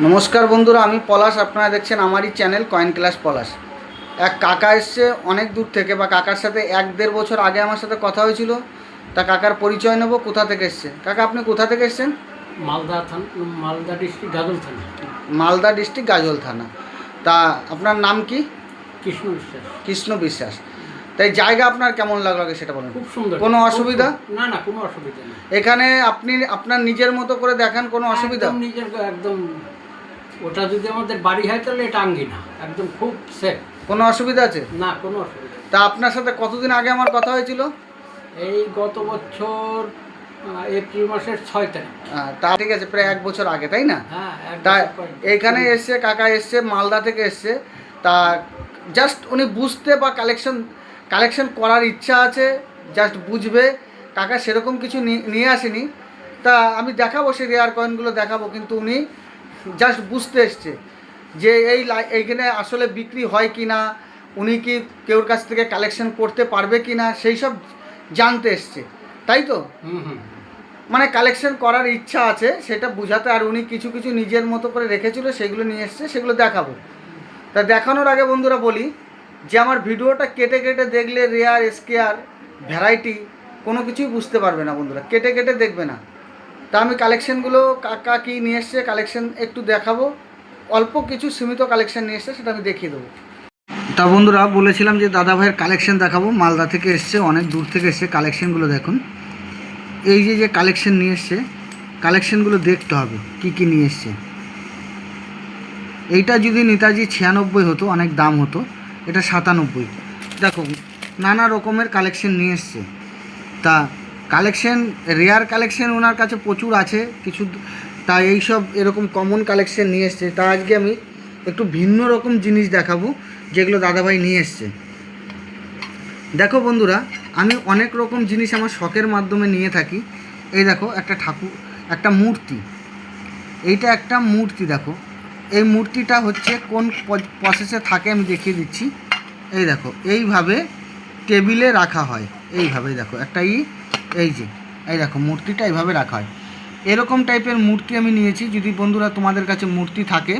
নমস্কার বন্ধুরা, আমি পলাশ। আপনারা দেখছেন আমারই চ্যানেল কয়েন ক্লাস পলাশ। এক কাকা এসছে অনেক দূর থেকে, বা কাকার সাথে 1-1.5 বছর আগে আমার সাথে কথা হয়েছিল। তা কাকার পরিচয় নেব, কোথা থেকে এসছে। কাকা, আপনি কোথা থেকে এসছেন? মালদা থানা, মালদা ডিস্ট্রিক্ট গাজল থানা। মালদা ডিস্ট্রিক্ট গাজল থানা। তা আপনার নাম কি? কৃষ্ণ বিশ্বাস। কৃষ্ণ বিশ্বাস। তাই জায়গা আপনার কেমন লাগলো আগে সেটা বলুন। খুব সুন্দর। কোনো অসুবিধা? না না, কোনো অসুবিধা নেই। এখানে আপনি আপনার নিজের মতো করে দেখান, কোনো অসুবিধা? একদম নিজের একদম। ওটা যদি আমাদের বাড়ি হয় তাহলে এটা আঙ্গিনা একদম খুব সেফ। কোনো অসুবিধা আছে? না, কোনো অসুবিধা নেই। তা আপনার সাথে কতদিন আগে আমার কথা হয়েছিল? এই গত বছর এপ্রিল মাসের 6 তারিখ। তা ঠিক আছে, প্রায় 1 বছর আগে, তাই না? হ্যাঁ, তা এইখানে এসছে, কাকা এসছে মালদা থেকে এসছে। তা জাস্ট উনি বুঝতে বা কালেকশন করার ইচ্ছা আছে, জাস্ট বুঝবে। কাকা সেরকম কিছু নিয়ে আসেনি। তা আমি দেখাবো, সেই রেয়ার কয়েনগুলো দেখাবো, কিন্তু উনি জাস্ট বুঝতে এসছে যে এইখানে আসলে বিক্রি হয় কি না, উনি কি কেউর কাছ থেকে কালেকশন করতে পারবে কি না, সেই সব জানতে এসছে, তাই তো? মানে কালেকশন করার ইচ্ছা আছে সেটা বোঝাতে। আর উনি কিছু কিছু নিজের মতো করে রেখেছিল, সেগুলো নিয়ে এসছে, সেগুলো দেখাবো। তা দেখানোর আগে বন্ধুরা বলি যে আমার ভিডিওটা কেটে কেটে দেখলে রেয়ার, স্কেয়ার, ভ্যারাইটি কোনো কিছুই বুঝতে পারবে না বন্ধুরা, কেটে কেটে দেখবে না। তা আমি কালেকশানগুলো কাকা কী নিয়ে এসছে কালেকশান একটু দেখাবো। অল্প কিছু সীমিত কালেকশান নিয়ে এসছে, সেটা আমি দেখিয়ে দেবো। তা বন্ধুরা বলেছিলাম যে দাদা ভাইয়ের কালেকশান দেখাবো। মালদা থেকে এসছে, অনেক দূর থেকে এসছে। কালেকশানগুলো দেখুন, এই যে কালেকশান নিয়ে এসছে, কালেকশানগুলো দেখতে হবে কি কি নিয়ে এসছে। এইটা যদি নেতাজি 96 হতো, অনেক দাম হতো। এটা 97। দেখো, নানা রকমের কালেকশান নিয়ে এসছে। তা কালেকশান, রেয়ার কালেকশান ওনার কাছে প্রচুর আছে কিছু। তা এইসব এরকম কমন কালেকশান নিয়ে এসছে। তা আজকে আমি একটু ভিন্ন রকম জিনিস দেখাবো, যেগুলো দাদাভাই নিয়ে এসছে। দেখো বন্ধুরা, আমি অনেক রকম জিনিস আমার শখের মাধ্যমে নিয়ে থাকি। এই দেখো, একটা ঠাকুর, একটা মূর্তি। এইটা একটা মূর্তি। দেখো, এই মূর্তিটা হচ্ছে কোন প্রসেসে থাকে আমি দেখিয়ে দিচ্ছি। এই দেখো, এইভাবে টেবিলে রাখা হয়। এইভাবে দেখো, একটা এই যে এই দেখো, মূর্তিটা এইভাবে রাখা হয়। এরকম টাইপের মূর্তি আমি নিয়েছি। যদি বন্ধুরা তোমাদের কাছে মূর্তি থাকে,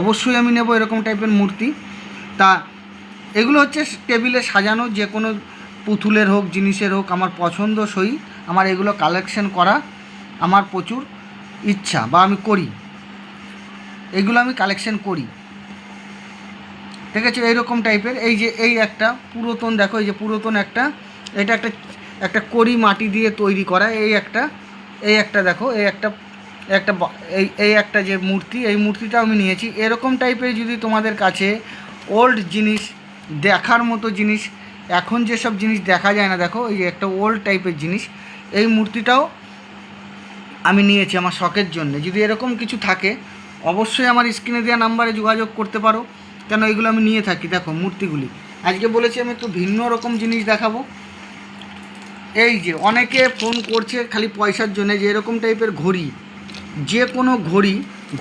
অবশ্যই আমি নেব এরকম টাইপের মূর্তি। তা এগুলো হচ্ছে টেবিলে সাজানো, যে কোনো পুতুলের হোক, জিনিসের হোক, আমার পছন্দসই। আমার এগুলো কালেকশন করা আমার প্রচুর ইচ্ছা, বা আমি করি, এগুলো আমি কালেকশন করি। ঠিক আছে, এইরকম টাইপের। এই যে এই একটা পুরাতন, দেখো এই যে পুরাতন একটা, এটা একটা কড়ি মাটি দিয়ে তৈরি করা। এই একটা দেখো, এই একটা যে মূর্তি, এই মূর্তিটাও আমি নিয়েছি। এরকম টাইপের যদি তোমাদের কাছে ওল্ড জিনিস, দেখার মতো জিনিস, এখন যেসব জিনিস দেখা যায় না, দেখো এই যে একটা ওল্ড টাইপের জিনিস, এই মূর্তিটাও আমি নিয়েছি আমার শখের জন্য। যদি এরকম কিছু থাকে, অবশ্যই আমার স্ক্রিনে দেওয়া নাম্বারে যোগাযোগ করতে পারো, কেন এগুলো আমি নিয়ে থাকি। দেখো মূর্তিগুলি, আজকে বলেছি আমি একটু ভিন্ন রকম জিনিস দেখাবো। এই যে অনেকে ফোন করছে খালি পয়সার জন্য, যে এরকম টাইপের ঘড়ি, যে কোনো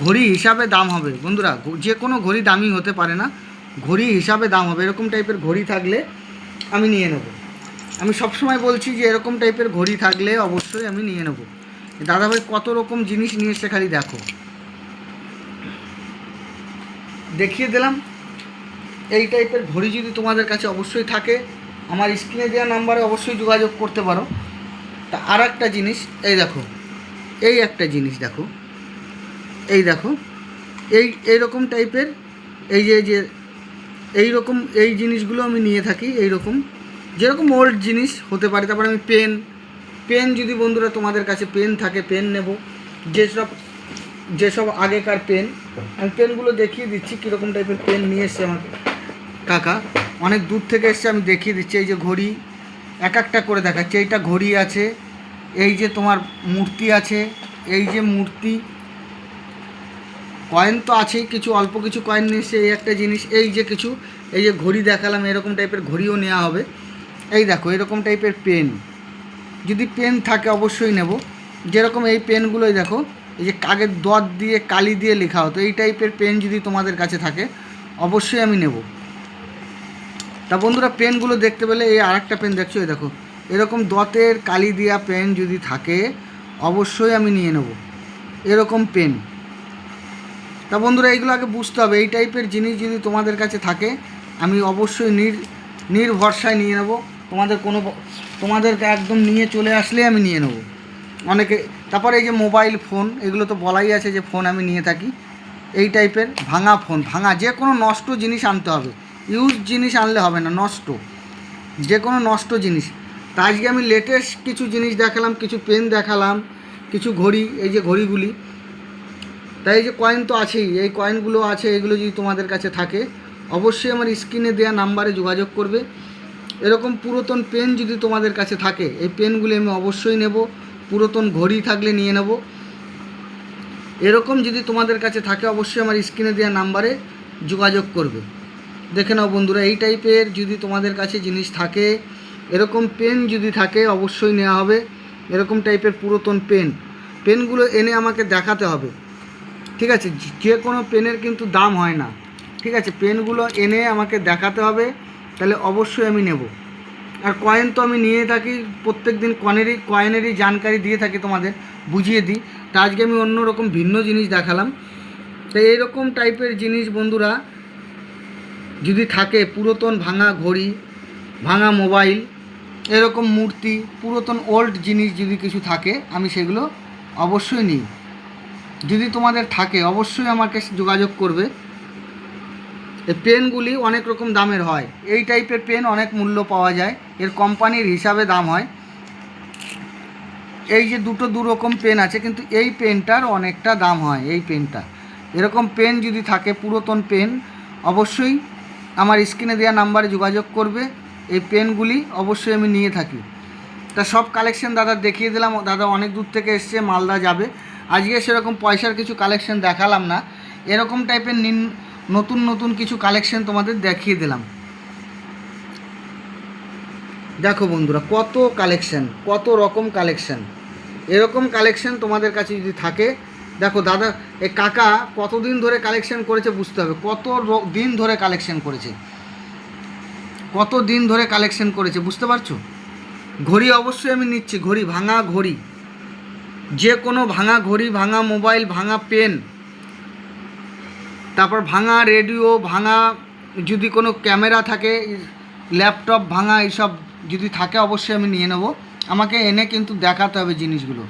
ঘড়ি হিসাবে দাম হবে বন্ধুরা। যে কোনো ঘড়ি দামি হতে পারে না, ঘড়ি হিসাবে দাম হবে। এরকম টাইপের ঘড়ি থাকলে আমি নিয়ে নেব। আমি সবসময় বলছি যে এরকম টাইপের ঘড়ি থাকলে অবশ্যই আমি নিয়ে নেব। দাদাভাই কত রকম জিনিস নিয়ে এসে খালি দেখো, দেখিয়ে দিলাম। এই টাইপের ঘড়ি যদি তোমাদের কাছে অবশ্যই থাকে, আমার স্ক্রিনে দেওয়া নাম্বারে অবশ্যই যোগাযোগ করতে পারো। তা আর একটা জিনিস, এই দেখো, এই একটা জিনিস দেখো, এই দেখো, এইরকম টাইপের, এই যে এইরকম এই জিনিসগুলো আমি নিয়ে থাকি। এইরকম যেরকম ওল্ড জিনিস হতে পারে। তারপরে আমি পেন যদি বন্ধুরা তোমাদের কাছে পেন থাকে, পেন নেব। যেসব আগেকার পেন, আমি পেনগুলো দেখিয়ে দিচ্ছি কীরকম টাইপের পেন নিয়ে এসছে আমার কাকা। অনেক দূর থেকে এসছে, আমি দেখিয়ে দিচ্ছি। এই যে ঘড়ি, এক একটা করে দেখাচ্ছি। এইটা ঘড়ি আছে, এই যে তোমার মূর্তি আছে, এই যে মূর্তি, কয়েন তো আছেই, কিছু অল্প কিছু কয়েন নিয়ে এসছে। এই একটা জিনিস, এই যে কিছু, এই যে ঘড়ি দেখালাম, এরকম টাইপের ঘড়িও নেওয়া হবে। এই দেখো, এরকম টাইপের পেন, যদি পেন থাকে অবশ্যই নেব। যেরকম এই পেনগুলোই দেখো, এই যে কাগজ দত দিয়ে কালি দিয়ে লেখা হতো, এই টাইপের পেন যদি তোমাদের কাছে থাকে অবশ্যই আমি নেব। তা বন্ধুরা, পেনগুলো দেখতে পেলে, এই আর একটা পেন দেখছো, এই দেখো, এরকম দতের কালি দেওয়া পেন যদি থাকে অবশ্যই আমি নিয়ে নেব। এরকম পেন, তা বন্ধুরা এইগুলো আগে বুঝতে হবে। এই টাইপের জিনিস যদি তোমাদের কাছে থাকে আমি অবশ্যই নির্ভরসায় নিয়ে নেব। তোমাদেরকে একদম নিয়ে চলে আসলে আমি নিয়ে নেব। অনেকে তারপরে এই যে মোবাইল ফোন, এগুলো তো বলাই আছে যে ফোন আমি নিয়ে থাকি। এই টাইপের ভাঙা ফোন, ভাঙা যে কোনো নষ্ট জিনিস আনতে হবে, ইউজ জিনিস আনলে হবে না, নষ্ট যে কোনো নষ্ট জিনিস। তা আজকে আমি লেটেস্ট কিছু জিনিস দেখালাম, কিছু পেন দেখালাম, কিছু ঘড়ি, এই যে ঘড়িগুলি। তাই এই যে কয়েন তো আছেই, এই কয়েনগুলো আছে, এগুলো যদি তোমাদের কাছে থাকে অবশ্যই আমার স্ক্রিনে দেওয়া নাম্বারে যোগাযোগ করবে। এরকম পুরাতন পেন যদি তোমাদের কাছে থাকে এই পেনগুলি আমি অবশ্যই নেব। পুরাতন ঘড়ি থাকলে নিয়ে নেব। এরকম যদি তোমাদের কাছে থাকে অবশ্যই আমার স্ক্রিনে দেওয়া নাম্বারে যোগাযোগ করবে। দেখে নাও বন্ধুরা, এই টাইপের যদি তোমাদের কাছে জিনিস থাকে, এরকম পেন যদি থাকে অবশ্যই নেওয়া হবে। এরকম টাইপের পুরাতন পেনগুলো এনে আমাকে দেখাতে হবে, ঠিক আছে? যে কোনো পেনের কিন্তু দাম হয় না, ঠিক আছে? পেনগুলো এনে আমাকে দেখাতে হবে, তাহলে অবশ্যই আমি নেব। আর কয়েন তো আমি নিয়ে থাকি, প্রত্যেক দিন কয়েনেরই জানকারি দিয়ে থাকি, তোমাদের বুঝিয়ে দিই। তা আজকে আমি অন্যরকম ভিন্ন জিনিস দেখালাম। তো এইরকম টাইপের জিনিস বন্ধুরা যদি থাকে, পুরাতন ভাঙা ঘড়ি, ভাঙা মোবাইল, এরকম মূর্তি, পুরাতন ওল্ড জিনিস যদি কিছু থাকে আমি সেগুলো অবশ্যই নিই। যদি তোমাদের থাকে অবশ্যই আমাকে যোগাযোগ করবে। এই পেনগুলি অনেক রকম দামের হয়, এই টাইপের পেন অনেক মূল্য পাওয়া যায়, এর কোম্পানির হিসাবে দাম হয়। এই যে দু রকম পেন আছে, কিন্তু এই পেনটার অনেকটা দাম হয়। এই পেনটা, এরকম পেন যদি থাকে পুরাতন পেন অবশ্যই আমার স্ক্রিনে দেওয়া নাম্বারে যোগাযোগ করবে। এই পেনগুলি অবশ্যই আমি নিয়ে থাকি। তা সব কালেকশন দাদা দেখিয়ে দিলাম। দাদা অনেক দূর থেকে এসছে, মালদা যাবে। আজকে সেরকম পয়সার কিছু কালেকশন দেখালাম না, এরকম টাইপের নতুন কিছু কালেকশন তোমাদের দেখিয়ে দিলাম। দেখো বন্ধুরা কত কালেকশন, কত রকম কালেকশন। এরকম কালেকশন তোমাদের কাছে যদি থাকে, দেখো দাদা এই কাকা কতদিন ধরে কালেকশন করেছে বুঝতে হবে। দিন ধরে কালেকশন করেছে, কত দিন ধরে কালেকশন করেছে বুঝতে পারছো? ঘড়ি অবশ্যই আমি নিচ্ছি, ঘড়ি, ভাঙা ঘড়ি, যে কোনো ভাঙা ঘড়ি, ভাঙা মোবাইল, ভাঙা পেন, তারপর ভাঙা রেডিও, ভাঙা যদি কোনো ক্যামেরা থাকে, ল্যাপটপ ভাঙা, এইসব যদি থাকে অবশ্যই আমি নিয়ে নেব। আমাকে এনে কিন্তু দেখাতে হবে জিনিসগুলো।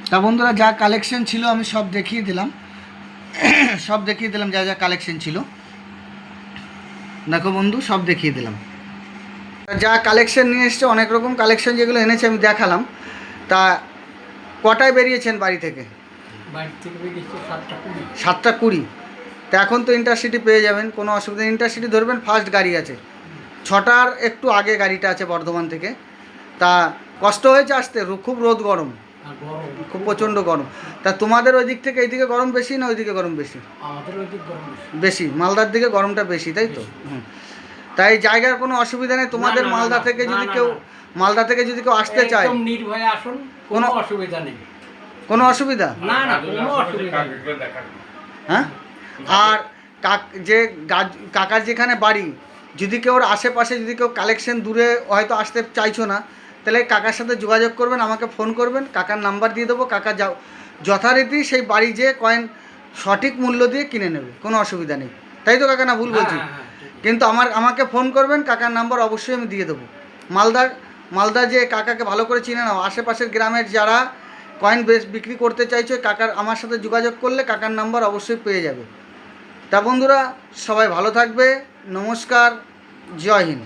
তা বন্ধুরা যা কালেকশন ছিল আমি সব দেখিয়ে দিলাম, যা যা কালেকশন ছিল। দেখো বন্ধু সব দেখিয়ে দিলাম, যা কালেকশন নিয়ে এসছে, অনেক রকম কালেকশন যেগুলো এনেছে আমি দেখালাম। তা কটায় বেরিয়েছেন বাড়ি থেকে? বাড়ি থেকে বেরিয়েছি 7:20। 7:20। তা এখন তো ইন্টারসিটি পেয়ে যাবেন, কোনো অসুবিধা নেই। ইন্টারসিটি ধরবেন, ফার্স্ট গাড়ি আছে 6টার একটু আগে গাড়িটা আছে বর্ধমান থেকে। তা কষ্ট হয়েছে আসতে, খুব রোদ গরম, খুব প্রচণ্ড গরম। তা তোমাদের ওই দিক থেকে এইদিকে গরম বেশি না ওইদিকে গরম বেশি? আমাদের ওইদিকে গরম বেশি, মালদার দিকে গরমটা বেশি, তাই তো? হুম। তাই জায়গার কোনো অসুবিধা নেই তোমাদের। মালদা থেকে যদি কেউ আসতে চায় একদম নির্ভয়ে আসুন, কোনো অসুবিধা নেই। কোনো অসুবিধা না কোনো অসুবিধা নেই। হ্যাঁ। আর কাকার যেখানে বাড়ি, যদি কেউ আশেপাশে যদি কেউ কালেকশন দূরে হয়তো আসতে চাইছো না, তাহলে কাকার সাথে যোগাযোগ করবেন, আমাকে ফোন করবেন, কাকার নাম্বার দিয়ে দেবো। কাকা যথারীতি সেই বাড়ি যেয়ে কয়েন সঠিক মূল্য দিয়ে কিনে নেবে, কোনো অসুবিধা নেই, তাই তো কাকা? না ভুল বলছি? কিন্তু আমাকে ফোন করবেন, কাকার নাম্বার অবশ্যই আমি দিয়ে দেবো। মালদা যে কাকাকে ভালো করে চিনে নাও, আশেপাশের গ্রামের যারা কয়েন বিক্রি করতে চাইছো, আমার সাথে যোগাযোগ করলে কাকার নাম্বার অবশ্যই পেয়ে যাবে। তা বন্ধুরা সবাই ভালো থাকবে, নমস্কার, জয় হিন্দ।